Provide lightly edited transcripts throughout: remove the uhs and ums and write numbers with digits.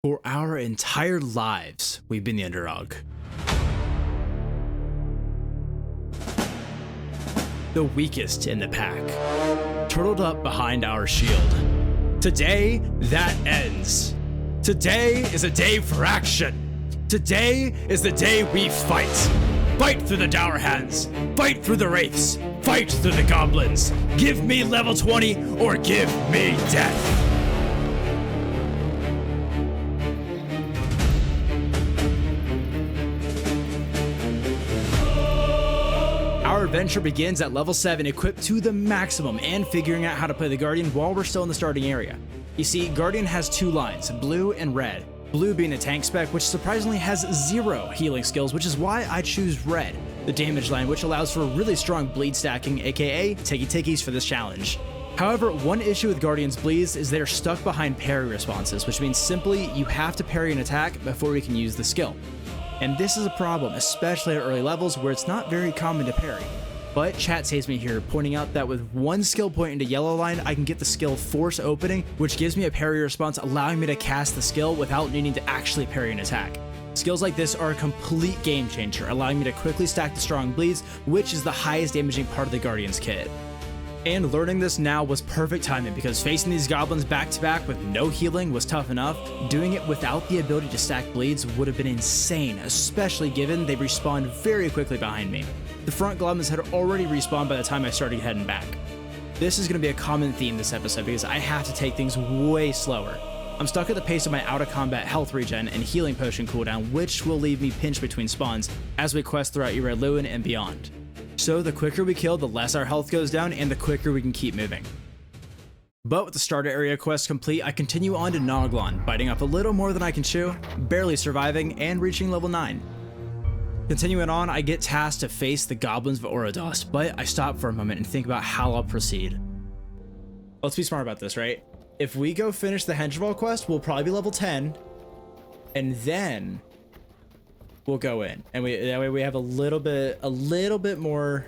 For our entire lives, we've been the underdog. The weakest in the pack, turtled up behind our shield. Today, that ends. Today is a day for action. Today is the day we fight. Fight through the dour hands. Fight through the wraiths. Fight through the goblins. Give me level 20 or give me death. Our adventure begins at level 7, equipped to the maximum and figuring out how to play the Guardian while we're still in the starting area. You see, Guardian has two lines, blue and red. Blue being a tank spec, which surprisingly has 0 healing skills, which is why I choose red, the damage line, which allows for really strong bleed stacking, aka tikky-tickies for this challenge. However, one issue with Guardian's bleeds is they're stuck behind parry responses, which means simply you have to parry an attack before we can use the skill. And this is a problem, especially at early levels where it's not very common to parry. But chat saves me here, pointing out that with one skill point into yellow line, I can get the skill Force Opening, which gives me a parry response, allowing me to cast the skill without needing to actually parry an attack. Skills like this are a complete game changer, allowing me to quickly stack the strong bleeds, which is the highest damaging part of the Guardian's kit. And learning this now was perfect timing because facing these goblins back to back with no healing was tough enough. Doing it without the ability to stack bleeds would have been insane, especially given they respawned very quickly behind me. The front goblins had already respawned by the time I started heading back. This is going to be a common theme this episode because I have to take things way slower. I'm stuck at the pace of my out of combat health regen and healing potion cooldown, which will leave me pinched between spawns as we quest throughout Ered Luin and beyond. So the quicker we kill, the less our health goes down and the quicker we can keep moving. But with the starter area quest complete, I continue on to Noglon, biting up a little more than I can chew, barely surviving, and reaching level 9. Continuing on, I get tasked to face the goblins of Orodos, but I stop for a moment and think about how I'll proceed. Let's be smart about this, right? If we go finish the Henchval quest, we'll probably be level 10, and then we'll go in, and that way we have a little bit more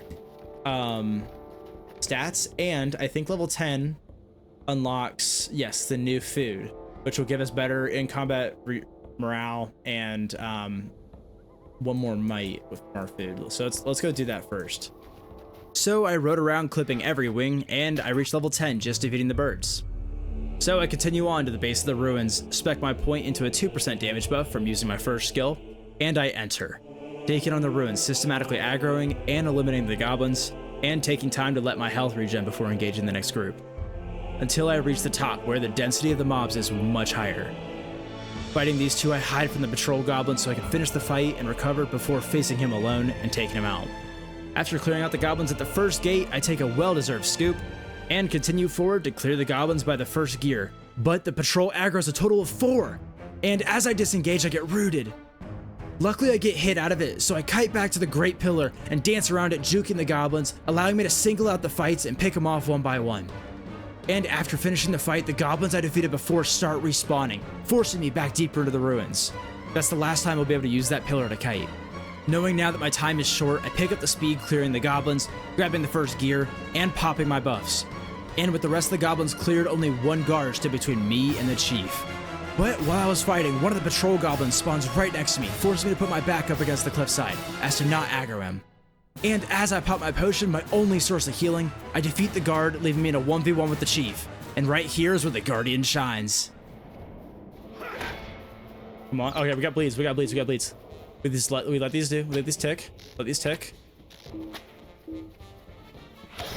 stats, and I think level 10 unlocks, yes, the new food, which will give us better in combat morale and one more might with our food. So let's go do that first. So I rode around clipping every wing, and I reached level 10 just defeating the birds. So I continue on to the base of the ruins, spec my point into a 2% damage buff from using my first skill, and I enter, taking on the ruins, systematically aggroing and eliminating the goblins, and taking time to let my health regen before engaging the next group, until I reach the top where the density of the mobs is much higher. Fighting these two, I hide from the patrol goblin so I can finish the fight and recover before facing him alone and taking him out. After clearing out the goblins at the first gate, I take a well-deserved scoop and continue forward to clear the goblins by the first gear, but the patrol aggroes a total of 4, and as I disengage, I get rooted. Luckily, I get hit out of it, so I kite back to the Great Pillar and dance around it, juking the goblins, allowing me to single out the fights and pick them off one by one. And after finishing the fight, the goblins I defeated before start respawning, forcing me back deeper into the ruins. That's the last time I'll be able to use that pillar to kite. Knowing now that my time is short, I pick up the speed clearing the goblins, grabbing the first gear, and popping my buffs. And with the rest of the goblins cleared, only one guard stood between me and the chief. But while I was fighting, one of the patrol goblins spawns right next to me, forcing me to put my back up against the cliffside, as to not aggro him. And as I pop my potion, my only source of healing, I defeat the guard, leaving me in a 1v1 with the chief. And right here is where the Guardian shines. Come on. Okay, we got bleeds. We let these tick. Let these tick.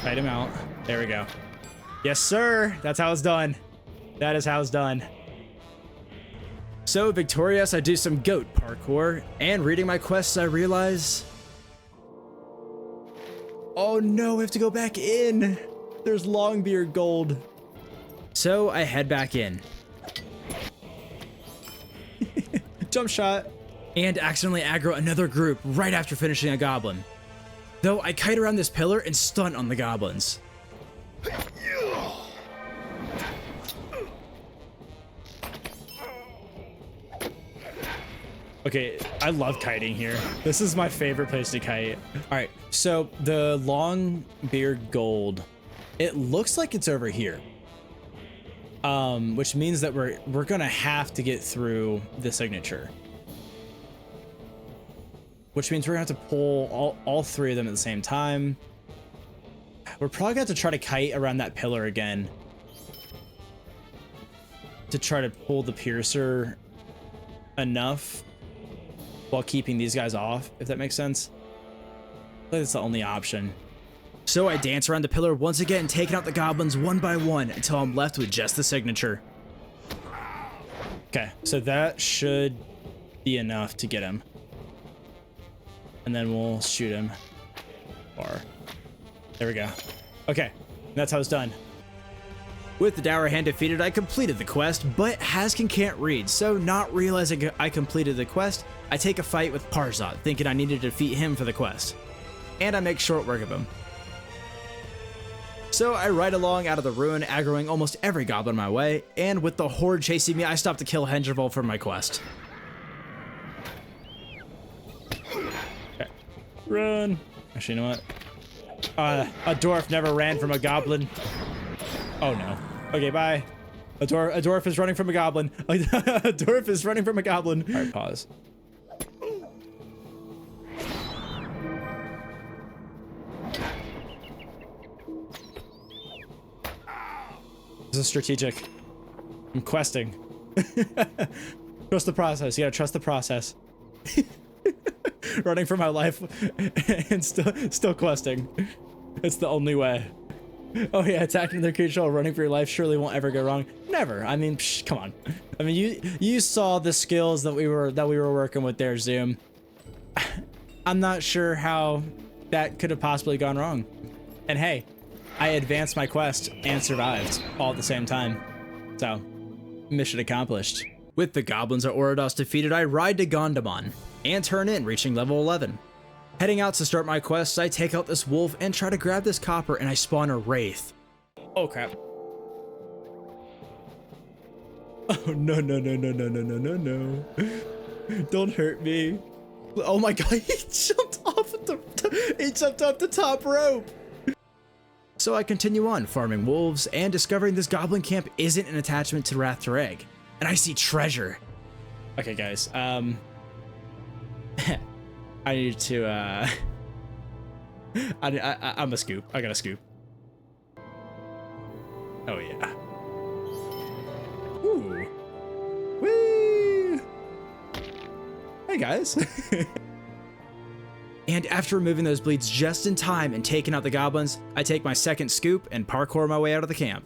Fight him out. There we go. Yes, sir. That's how it's done. That is how it's done. So, victorious, I do some goat parkour, and reading my quests, I realize, oh no, we have to go back in. There's Longbeard gold. So I head back in. Jump shot. And accidentally aggro another group right after finishing a goblin. Though I kite around this pillar and stunt on the goblins. Okay, I love kiting here. This is my favorite place to kite. All right, so the Longbeard gold, it looks like it's over here. which means that we're gonna have to get through the signature. Which means we're gonna have to pull all three of them at the same time. We're probably gonna have to try to kite around that pillar again to try to pull the piercer enough while keeping these guys off, if that makes sense. I think that's the only option. So I dance around the pillar once again, taking out the goblins one by one until I'm left with just the signature. Okay, so that should be enough to get him. And then we'll shoot him. Or there we go. Okay, that's how it's done. With the Dour Hand defeated, I completed the quest, but Hazken can't read, so not realizing I completed the quest, I take a fight with Parzot, thinking I needed to defeat him for the quest. And I make short work of him. So I ride along out of the ruin, aggroing almost every goblin my way, and with the horde chasing me, I stop to kill Henderval for my quest. Okay. Run! Actually, you know what? A dwarf never ran from a goblin. Oh no. Okay, bye. A dwarf is running from a goblin. A dwarf is running from a goblin. All right, pause. This is strategic. I'm questing. Trust the process. You gotta trust the process. Running for my life and still questing. It's the only way. Oh yeah, attacking their creature while running for your life surely won't ever go wrong. Never. I mean, come on. I mean, you saw the skills that we were working with there, Zoom. I'm not sure how that could have possibly gone wrong. And hey, I advanced my quest and survived all at the same time. So, mission accomplished. With the goblins at Orados defeated, I ride to Gondamon and turn in, reaching level 11. Heading out to start my quests, I take out this wolf and try to grab this copper, and I spawn a wraith. Oh crap. Oh no. Don't hurt me. Oh my god, he jumped off the top rope. So I continue on farming wolves and discovering this goblin camp isn't an attachment to Wrath Tareg, and I see treasure. Okay guys, I need to, I'm a scoop. I got a scoop. Oh, yeah. Ooh. Whee! Hey, guys. And after removing those bleeds just in time and taking out the goblins, I take my second scoop and parkour my way out of the camp.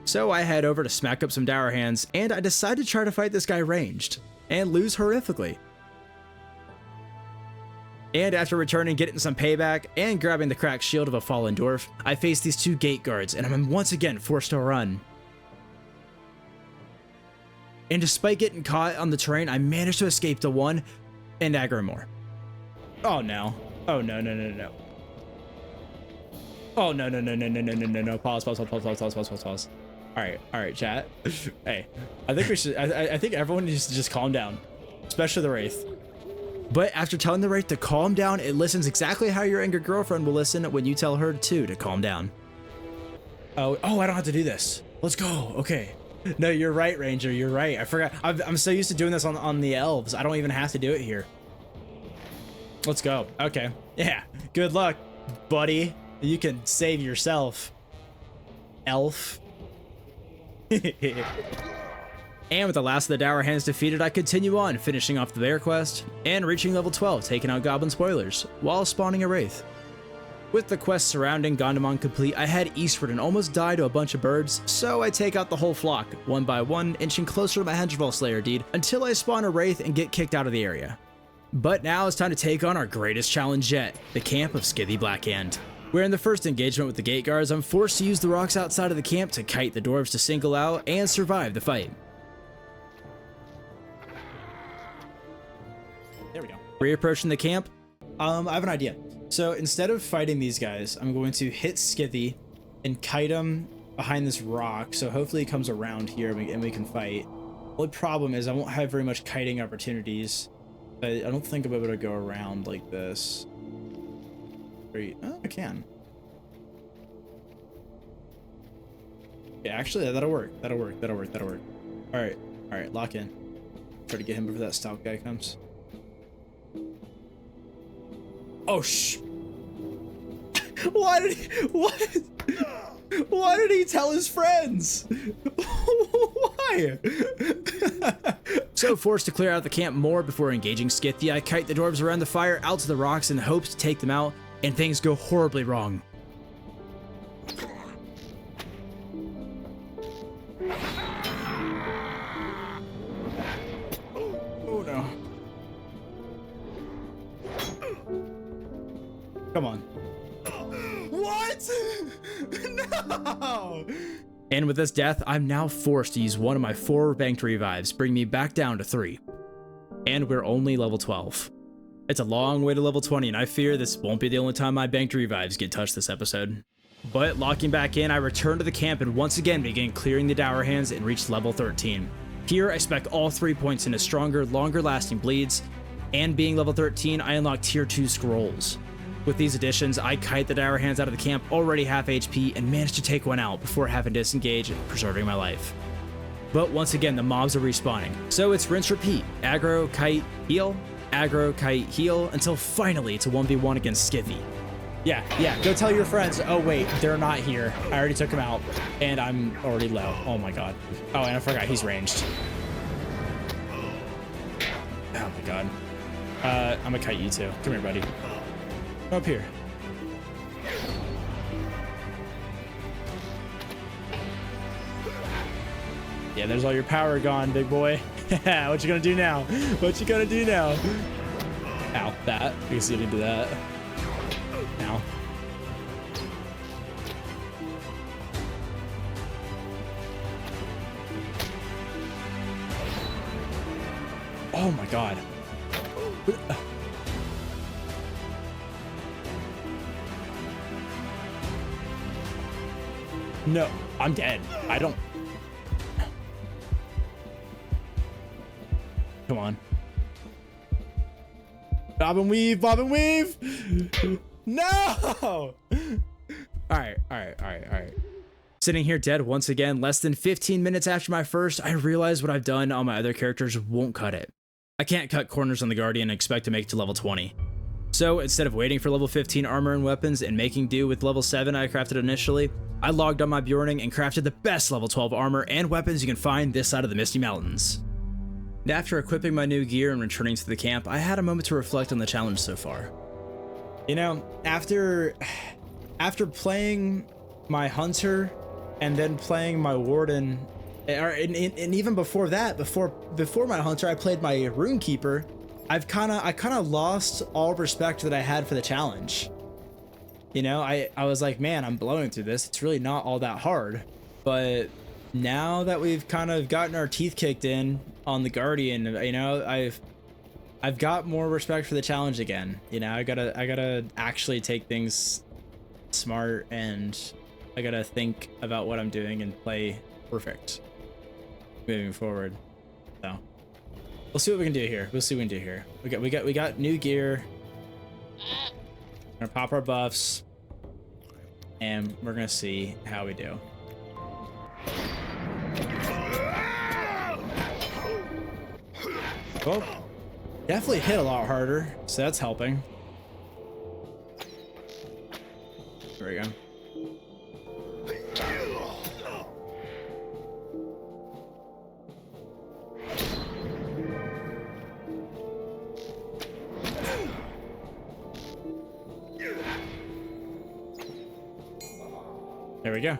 So I head over to smack up some Dour Hands, and I decide to try to fight this guy ranged, and lose horrifically. And after returning, getting some payback, and grabbing the cracked shield of a fallen dwarf, I face these two gate guards, and I'm once again forced to run. And despite getting caught on the terrain, I managed to escape to one and aggro more. Oh no. Oh no. Oh no. Pause. Alright, chat. Hey, I think we should, I think everyone needs to just calm down, especially the Wraith. But after telling the Wraith to calm down, it listens exactly how your angry girlfriend will listen when you tell her too to calm down. Oh, I don't have to do this. Let's go. Okay. No, you're right, Ranger. You're right. I forgot. I'm so used to doing this on the elves. I don't even have to do it here. Let's go. Okay. Yeah. Good luck, buddy. You can save yourself, elf. And with the last of the Dour Hands defeated, I continue on, finishing off the bear quest, and reaching level 12, taking out goblin spoilers, while spawning a wraith. With the quest surrounding Gondamon complete, I head eastward and almost die to a bunch of birds, so I take out the whole flock, one by one, inching closer to my Henderval Slayer deed, until I spawn a wraith and get kicked out of the area. But now it's time to take on our greatest challenge yet, the camp of Skithy Blackhand. Where in the first engagement with the gate guards, I'm forced to use the rocks outside of the camp to kite the dwarves to single out and survive the fight. There we go. Reapproaching the camp, I have an idea. So instead of fighting these guys, I'm going to hit Skithy and kite him behind this rock. So hopefully he comes around here and we can fight. The only problem is I won't have very much kiting opportunities. I don't think I'm able to go around like this. Oh, I can. Yeah, actually, that'll work. That'll work. That'll work. That'll work. All right, lock in. Try to get him before that stout guy comes. Oh, Why did he tell his friends? Why? So forced to clear out the camp more before engaging Skithy, I kite the dwarves around the fire out to the rocks in hopes to take them out, and things go horribly wrong. Oh no. Come on. What? No! And with this death, I'm now forced to use one of my 4 banked revives, bringing me back down to 3. And we're only level 12. It's a long way to level 20, and I fear this won't be the only time my banked revives get touched this episode. But locking back in, I return to the camp and once again begin clearing the dower hands and reach level 13. Here, I spec all 3 points into stronger, longer lasting bleeds, and being level 13, I unlock tier 2 scrolls. With these additions, I kite the dower hands out of the camp already half HP and manage to take one out before having to disengage, preserving my life. But once again, the mobs are respawning, so it's rinse repeat, aggro, kite, heal, aggro, kite, heal, until finally it's a 1v1 against Skithy. Yeah, go tell your friends, oh wait, they're not here. I already took them out, and I'm already low. Oh my god. Oh, and I forgot he's ranged. Oh my god. I'm gonna kite you too. Come here, buddy. Up here. Yeah, there's all your power gone, big boy. What you gonna do now? What you gonna do now? Ow, that. You can see me do that. Ow. Oh my god. No, I'm dead. I don't. Come on. Bob and weave, bob and weave. No. All right. Sitting here dead once again, less than 15 minutes after my first, I realize what I've done on my other characters won't cut it. I can't cut corners on the Guardian and expect to make it to level 20. So instead of waiting for level 15 armor and weapons and making do with level 7 I crafted initially, I logged on my Bjorning and crafted the best level 12 armor and weapons you can find this side of the Misty Mountains. And after equipping my new gear and returning to the camp, I had a moment to reflect on the challenge so far. You know, after playing my hunter and then playing my warden, and even before that, before my hunter, I played my runekeeper. I kind of lost all respect that I had for the challenge. You know, I was like, man, I'm blowing through this. It's really not all that hard. But now that we've kind of gotten our teeth kicked in on the Guardian, you know, I've got more respect for the challenge again. You know, I gotta actually take things smart, and I gotta think about what I'm doing and play perfect moving forward. So we'll see what we can do here. We got new gear. We're gonna pop our buffs, and we're gonna see how we do. Well, definitely hit a lot harder, so that's helping. There we go. There we go.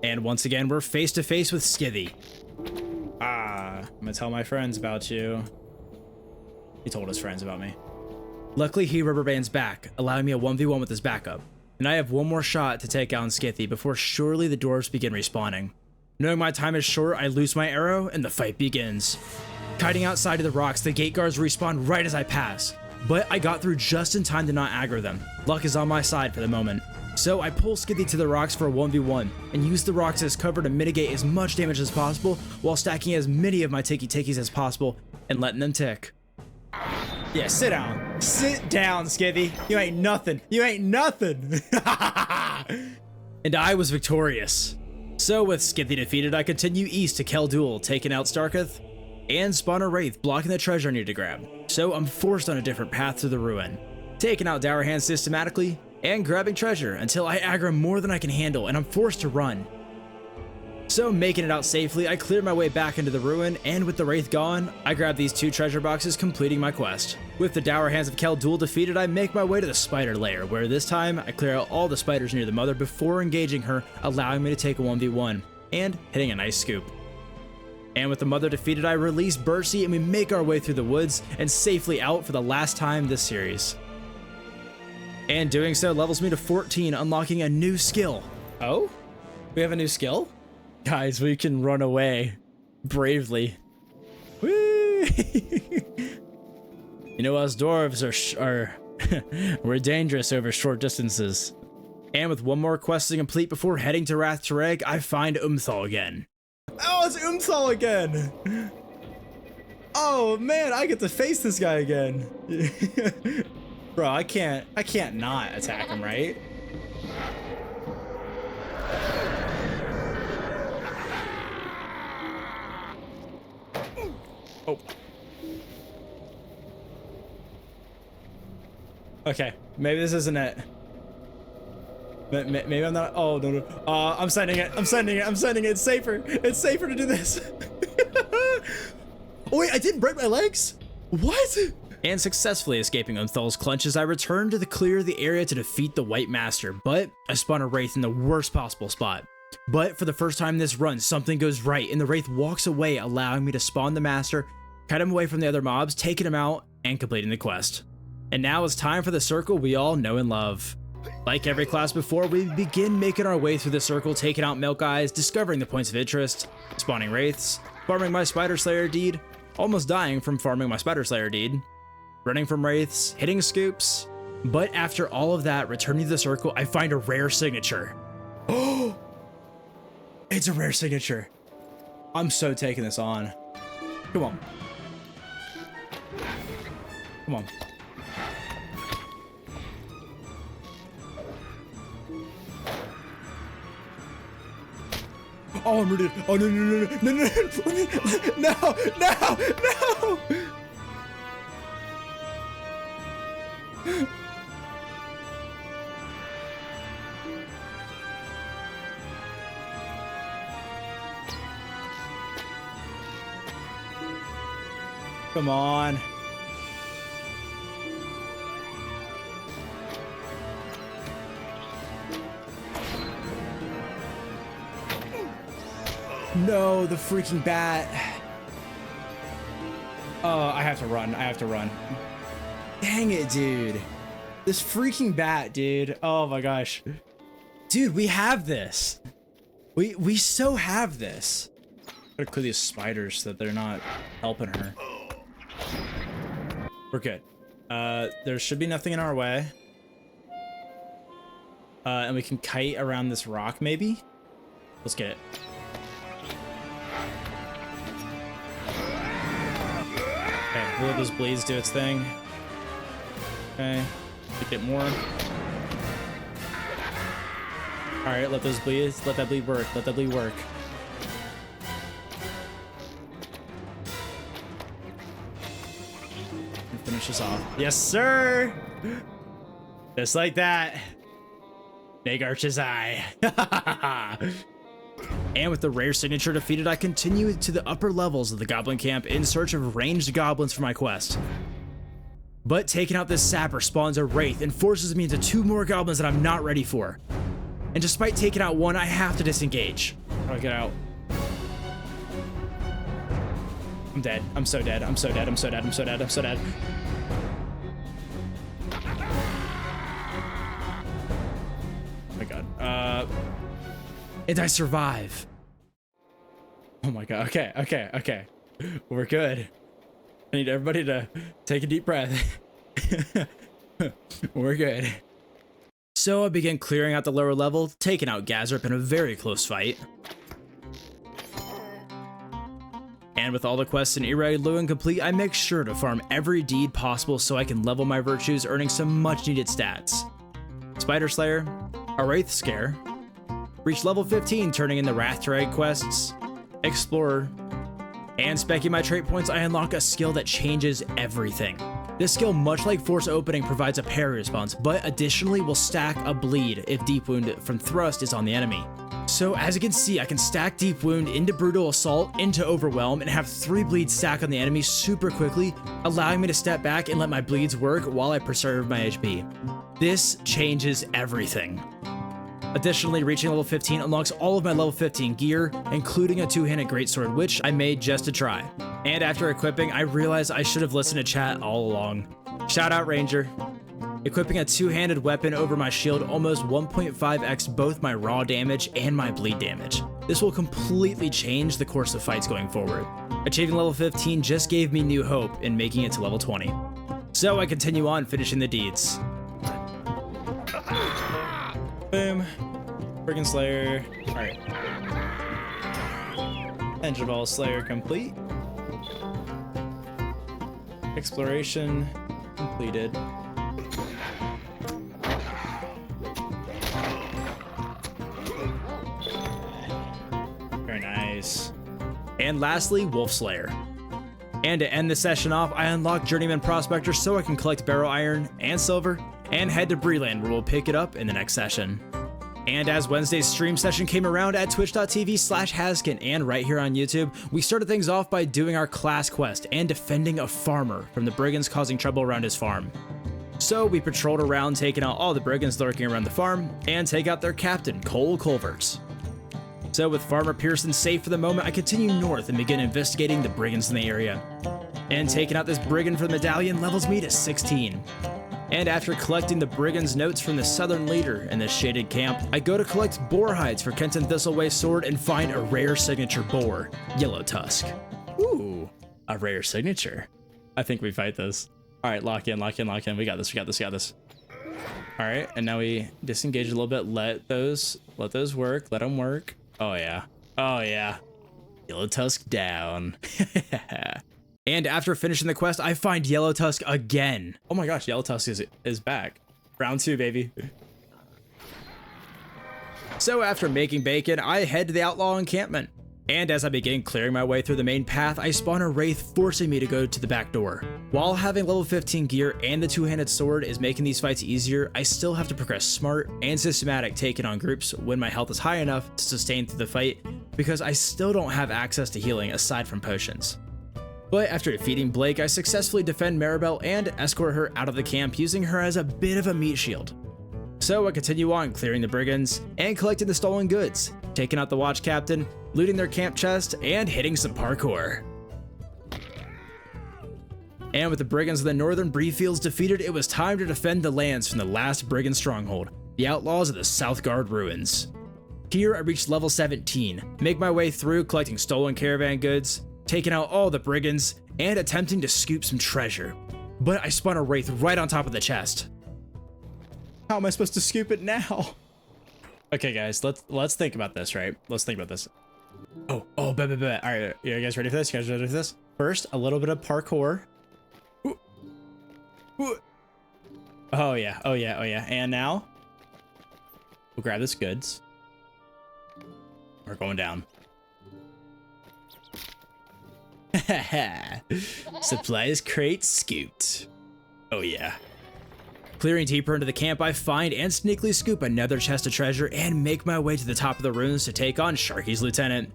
And once again, we're face to face with Skithy. I'm gonna tell my friends about you. He told his friends about me. Luckily, he rubber bands back, allowing me a 1v1 with his backup. And I have one more shot to take out Skithy before surely the dwarves begin respawning. Knowing my time is short, I loose my arrow and the fight begins. Kiting outside of the rocks, the gate guards respawn right as I pass. But I got through just in time to not aggro them. Luck is on my side for the moment. So I pull Skithy to the rocks for a 1v1 and use the rocks as cover to mitigate as much damage as possible while stacking as many of my ticky-tickies as possible and letting them tick. Yeah, sit down. Sit down, Skithy. You ain't nothing. You ain't nothing. And I was victorious. So with Skithy defeated, I continue east to Keldul, taking out Starketh, and spawn a Wraith, blocking the treasure I need to grab. So I'm forced on a different path to the ruin, taking out Dour Hands systematically, and grabbing treasure until I aggro more than I can handle, and I'm forced to run. So making it out safely, I clear my way back into the ruin, and with the Wraith gone, I grab these 2 treasure boxes, completing my quest. With the Dour Hands of Keldul defeated, I make my way to the spider lair, where this time I clear out all the spiders near the mother before engaging her, allowing me to take a 1v1, and hitting a nice scoop. And with the mother defeated, I release Bercy, and we make our way through the woods and safely out for the last time this series. And doing so levels me to 14, unlocking a new skill. Oh? We have a new skill? Guys, we can run away bravely. Woo! You know, us dwarves are we're dangerous over short distances. And with one more quest to complete before heading to Rath Tareg, I find Umthal again. Oh, it's Umthal again! Oh man, I get to face this guy again. Bro, I can't not attack him, right? Oh. Okay, maybe this isn't it. Maybe I'm not. Oh, no. I'm sending it. It's safer. It's safer to do this. Oh, wait, I didn't break my legs? What? And successfully escaping Unthal's clutches, I return to clear the area to defeat the White Master, but I spawn a Wraith in the worst possible spot. But for the first time this run, something goes right, and the Wraith walks away, allowing me to spawn the Master, cut him away from the other mobs, taking him out, and completing the quest. And now it's time for the circle we all know and love. Like every class before, we begin making our way through the circle, taking out Milk Eyes, discovering the points of interest, spawning Wraiths, farming my Spider Slayer deed, almost dying from farming my Spider Slayer deed, running from Wraiths, hitting scoops. But after all of that, returning to the circle, I find a rare signature. Oh! It's a rare signature. I'm so taking this on. Come on. Come on. Oh, I'm ready. Oh, no, no, no, no, no, no, no, no. Come on. No, the freaking bat. Oh, I have to run. I have to run. Dang it, dude. This freaking bat, dude. Oh my gosh. Dude, we have this. We so have this. Gotta clear these spiders so that they're not helping her. We're good. There should be nothing in our way. And we can kite around this rock, maybe? Let's get it. Okay, we'll let those bleeds do its thing. Okay, get more. Alright, let those bleeds, let that bleed work, let that bleed work. And finish this off. Yes, sir! Just like that. Big Arch's eye. And with the rare signature defeated, I continue to the upper levels of the goblin camp in search of ranged goblins for my quest. But taking out this sapper spawns a wraith and forces me into 2 more goblins that I'm not ready for. And despite taking out one, I have to disengage. How do I get out? I'm dead. I'm so dead. I'm so dead. I'm so dead. I'm so dead. I'm so dead. Oh my god. And I survive. Oh my god. Okay, okay, okay. We're good. I need everybody to take a deep breath. We're good. So I began clearing out the lower level, taking out Gazrip in a very close fight. And with all the quests in Ered Luin complete, I make sure to farm every deed possible so I can level my virtues, earning some much needed stats. Spider Slayer, a Wraith Scare, Reach level 15, turning in the Wrathdrag quests, Explorer, and specking my trait points, I unlock a skill that changes everything. This skill, much like Force Opening, provides a parry response, but additionally will stack a bleed if Deep Wound from Thrust is on the enemy. So as you can see, I can stack Deep Wound into Brutal Assault, into Overwhelm, and have 3 bleeds stack on the enemy super quickly, allowing me to step back and let my bleeds work while I preserve my HP. This changes everything. Additionally, reaching level 15 unlocks all of my level 15 gear, including a 2-handed greatsword, which I made just to try. And after equipping, I realized I should have listened to chat all along. Shout out Ranger. Equipping a 2-handed weapon over my shield almost 1.5x both my raw damage and my bleed damage. This will completely change the course of fights going forward. Achieving level 15 just gave me new hope in making it to level 20. So I continue on finishing the deeds. Boom. Brigand Slayer. Alright. Engine Ball Slayer complete. Exploration completed. Very nice. And lastly, Wolf Slayer. And to end the session off, I unlock Journeyman Prospector so I can collect Barrow Iron and Silver, and head to Breeland, where we'll pick it up in the next session. And as Wednesday's stream session came around at twitch.tv/Hazken and right here on YouTube, we started things off by doing our class quest and defending a farmer from the brigands causing trouble around his farm. So we patrolled around, taking out all the brigands lurking around the farm, and take out their captain, Cole Culverts. So with Farmer Pearson safe for the moment, I continue north and begin investigating the brigands in the area. And taking out this brigand for the medallion levels me to 16. And after collecting the brigand's notes from the southern leader in this shaded camp, I go to collect boar hides for Kenton Thistleway's sword and find a rare signature boar, Yellow Tusk. Ooh, a rare signature. I think we fight this. All right, lock in, lock in, lock in. We got this, we got this, we got this. All right, and now we disengage a little bit. Let those work, let them work. Oh yeah, oh yeah. Yellow Tusk down. And after finishing the quest, I find Yellow Tusk again. Oh my gosh, Yellow Tusk is back. Round 2, baby. So after making bacon, I head to the outlaw encampment. And as I begin clearing my way through the main path, I spawn a wraith forcing me to go to the back door. While having level 15 gear and the 2-handed sword is making these fights easier, I still have to progress smart and systematic, taking on groups when my health is high enough to sustain through the fight, because I still don't have access to healing aside from potions. But after defeating Blake, I successfully defend Maribel and escort her out of the camp, using her as a bit of a meat shield. So I continue on clearing the brigands and collecting the stolen goods, taking out the watch captain, looting their camp chest, and hitting some parkour. And with the brigands of the northern Bree fields defeated, it was time to defend the lands from the last brigand stronghold, the outlaws of the Southgard ruins. Here I reached level 17, make my way through collecting stolen caravan goods, taking out all the brigands, and attempting to scoop some treasure. But I spun a wraith right on top of the chest. How am I supposed to scoop it now? Okay, guys, let's think about this, right? Let's think about this. Oh, bet. All right, you guys ready for this? You guys ready for this? First, a little bit of parkour. Ooh. Ooh. Oh yeah. And now, we'll grab this goods. We're going down. Supplies crate scooped. Oh yeah. Clearing deeper into the camp, I find and sneakily scoop another chest of treasure and make my way to the top of the ruins to take on Sharky's lieutenant.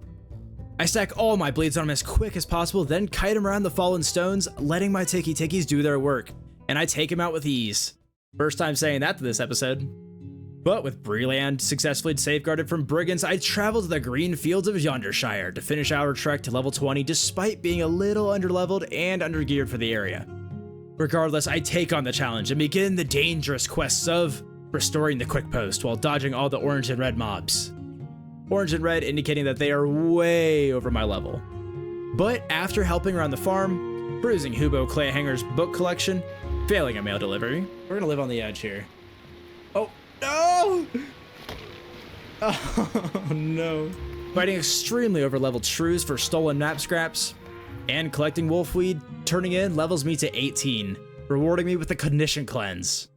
I stack all my bleeds on him as quick as possible, then kite him around the fallen stones, letting my tiki-tikis do their work, and I take him out with ease. First time saying that to this episode. But with Bree-land successfully safeguarded from brigands, I travel to the green fields of Yondershire to finish our trek to level 20 despite being a little underleveled and undergeared for the area. Regardless, I take on the challenge and begin the dangerous quests of restoring the quick post while dodging all the orange and red mobs. Orange and red indicating that they are way over my level. But after helping around the farm, bruising Hubo Clayhanger's book collection, failing a mail delivery, we're gonna live on the edge here. Oh, no! Oh, no. Fighting extremely overleveled shrews for stolen map scraps, and collecting wolfweed, turning in levels me to 18, rewarding me with the Cognition Cleanse.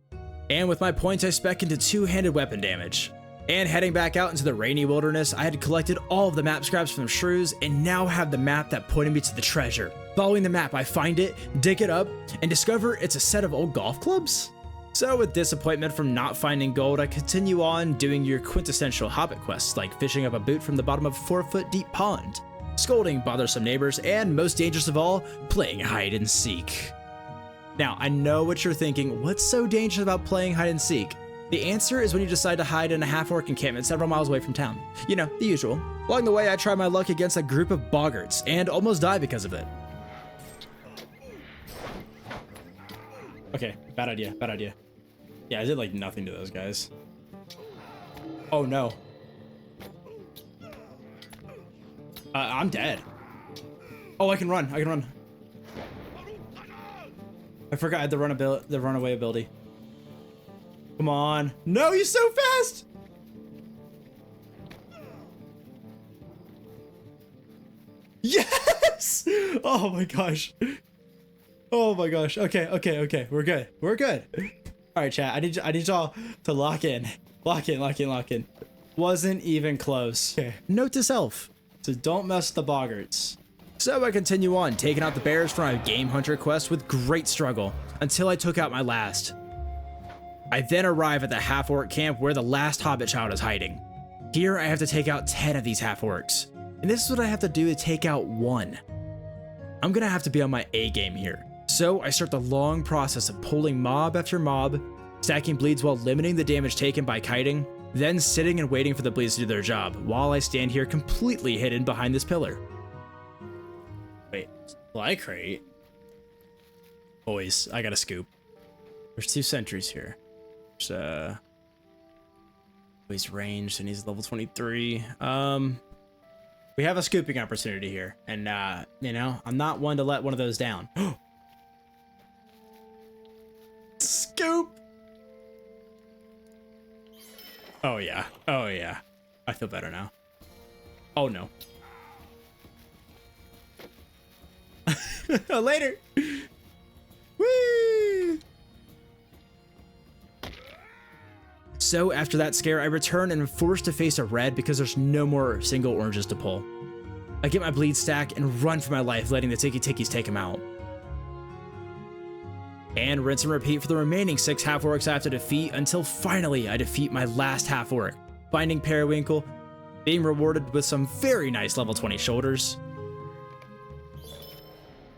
And with my points, I spec into 2-handed weapon damage. And heading back out into the rainy wilderness, I had collected all of the map scraps from shrews and now have the map that pointed me to the treasure. Following the map, I find it, dig it up, and discover it's a set of old golf clubs. So with disappointment from not finding gold, I continue on doing your quintessential hobbit quests like fishing up a boot from the bottom of a 4-foot deep pond, scolding bothersome neighbors, and most dangerous of all, playing hide and seek. Now, I know what you're thinking, what's so dangerous about playing hide and seek? The answer is when you decide to hide in a half-orc encampment several miles away from town. You know, the usual. Along the way, I try my luck against a group of boggarts and almost die because of it. Okay, bad idea, bad idea. Yeah, I did like nothing to those guys. Oh no. I'm dead. Oh, I can run, I can run. I forgot I had the runaway ability. Come on. No, he's so fast! Yes! Oh my gosh. Oh my gosh. Okay, okay, okay. We're good. We're good. All right, chat. I need y'all to lock in. Lock in, lock in, lock in. Wasn't even close. Okay. Note to self. So don't mess with the boggarts. So I continue on, taking out the bears from my game hunter quest with great struggle until I took out my last. I then arrive at the half-orc camp where the last hobbit child is hiding. Here I have to take out 10 of these half-orcs. And this is what I have to do to take out one. I'm gonna have to be on my A game here. So I start the long process of pulling mob after mob, stacking bleeds while limiting the damage taken by kiting, then sitting and waiting for the bleeds to do their job, while I stand here completely hidden behind this pillar. Wait, fly crate? Boys, I gotta scoop. There's 2 sentries here. There's he's ranged and he's level 23. We have a scooping opportunity here, and you know, I'm not one to let one of those down. Scoop! Oh yeah, oh yeah. I feel better now. Oh no. Later! Whee! So after that scare, I return and am forced to face a red because there's no more single oranges to pull. I get my bleed stack and run for my life, letting the Tiki-Tikis take him out. And rinse and repeat for the remaining 6 half-orcs I have to defeat until finally I defeat my last half-orc, finding Periwinkle, being rewarded with some very nice level 20 shoulders.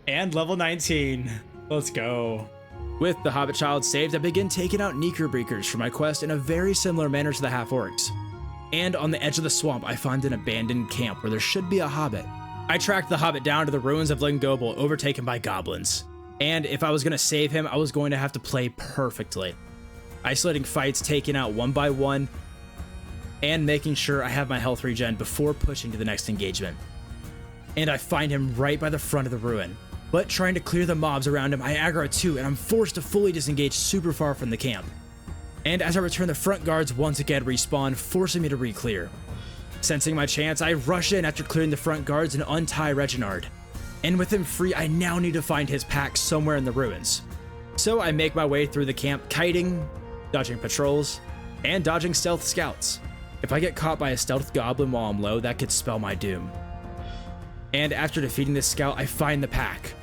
And level 19. Let's go. With the Hobbit Child saved, I begin taking out Knickerbreakers for my quest in a very similar manner to the half-orcs. And on the edge of the swamp, I find an abandoned camp where there should be a hobbit. I tracked the hobbit down to the ruins of Lingoble, overtaken by goblins. And if I was going to save him, I was going to have to play perfectly. Isolating fights taken out one by one, and making sure I have my health regen before pushing to the next engagement. And I find him right by the front of the ruin. But trying to clear the mobs around him, I aggro too, and I'm forced to fully disengage super far from the camp. And as I return, the front guards once again respawn, forcing me to re-clear. Sensing my chance, I rush in after clearing the front guards and untie Reginald. And with him free, I now need to find his pack somewhere in the ruins. So I make my way through the camp, kiting, dodging patrols, and dodging stealth scouts. If I get caught by a stealth goblin while I'm low, that could spell my doom. And after defeating this scout, I find the pack.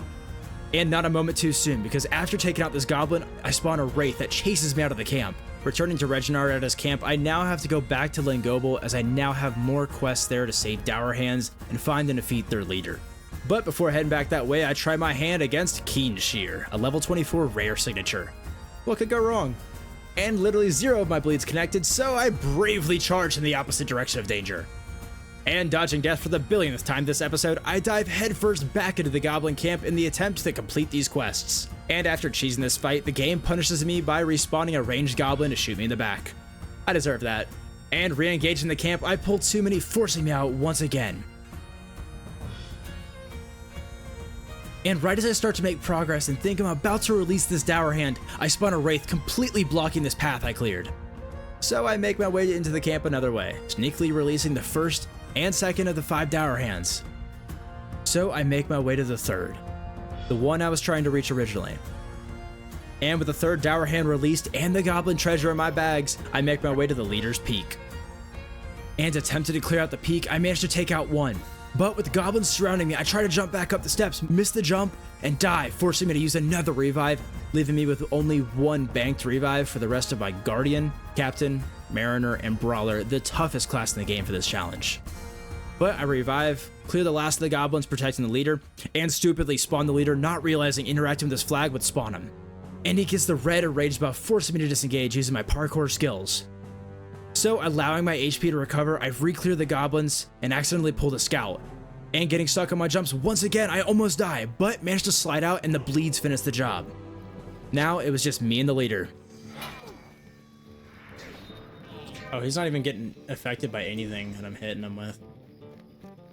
And not a moment too soon, because after taking out this goblin, I spawn a wraith that chases me out of the camp. Returning to Reginald at his camp, I now have to go back to Lingoble as I now have more quests there to save Dour Hands and find and defeat their leader. But before heading back that way, I try my hand against Yondershire, a level 24 rare signature. What could go wrong? And literally 0 of my bleeds connected, so I bravely charge in the opposite direction of danger. And dodging death for the billionth time this episode, I dive headfirst back into the goblin camp in the attempt to complete these quests. And after cheesing this fight, the game punishes me by respawning a ranged goblin to shoot me in the back. I deserve that. And re-engaging the camp, I pulled too many, forcing me out once again. And right as I start to make progress and think I'm about to release this Dour Hand, I spawn a wraith completely blocking this path I cleared. So I make my way into the camp another way, sneakily releasing the first and second of the 5 Dour Hands. So I make my way to the third, the one I was trying to reach originally. And with the third Dour Hand released and the goblin treasure in my bags, I make my way to the leader's peak. and attempted to clear out the peak, I managed to take out one. But with goblins surrounding me, I tried to jump back up the steps, miss the jump, and die, forcing me to use another revive, leaving me with only one banked revive for the rest of my Guardian, Captain, Mariner, and Brawler, the toughest class in the game for this challenge. But I revive, clear the last of the goblins protecting the leader, and stupidly spawn the leader, not realizing interacting with this flag would spawn him. And he gets the red enraged buff, forcing me to disengage using my parkour skills. So, allowing my HP to recover, I re-clear the goblins and accidentally pulled a scout. And getting stuck on my jumps once again, I almost die, but managed to slide out and the bleeds finished the job. Now, it was just me and the leader. Oh, he's not even getting affected by anything that I'm hitting him with.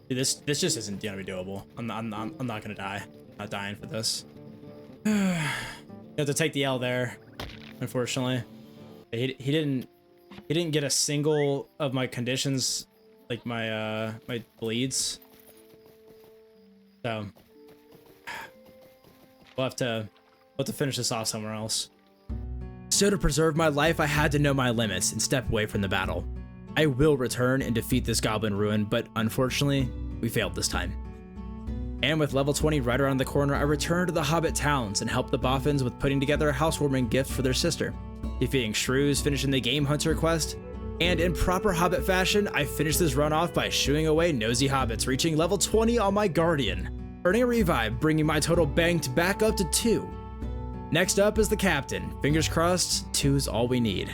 Dude, this just isn't gonna be doable. I'm not gonna die. I'm not dying for this. You have to take the L there, unfortunately. He didn't get a single of my conditions, like my my bleeds. So we'll have to finish this off somewhere else. So to preserve my life, I had to know my limits and step away from the battle. I will return and defeat this goblin ruin, but unfortunately, we failed this time. And with level 20 right around the corner, I returned to the Hobbit towns and helped the Boffins with putting together a housewarming gift for their sister, defeating shrews, finishing the Game Hunter quest, and in proper Hobbit fashion, I finished this run off by shooing away nosy hobbits, reaching level 20 on my Guardian, earning a revive, bringing my total banked back up to 2. Next up is the Captain. Fingers crossed, 2 is all we need.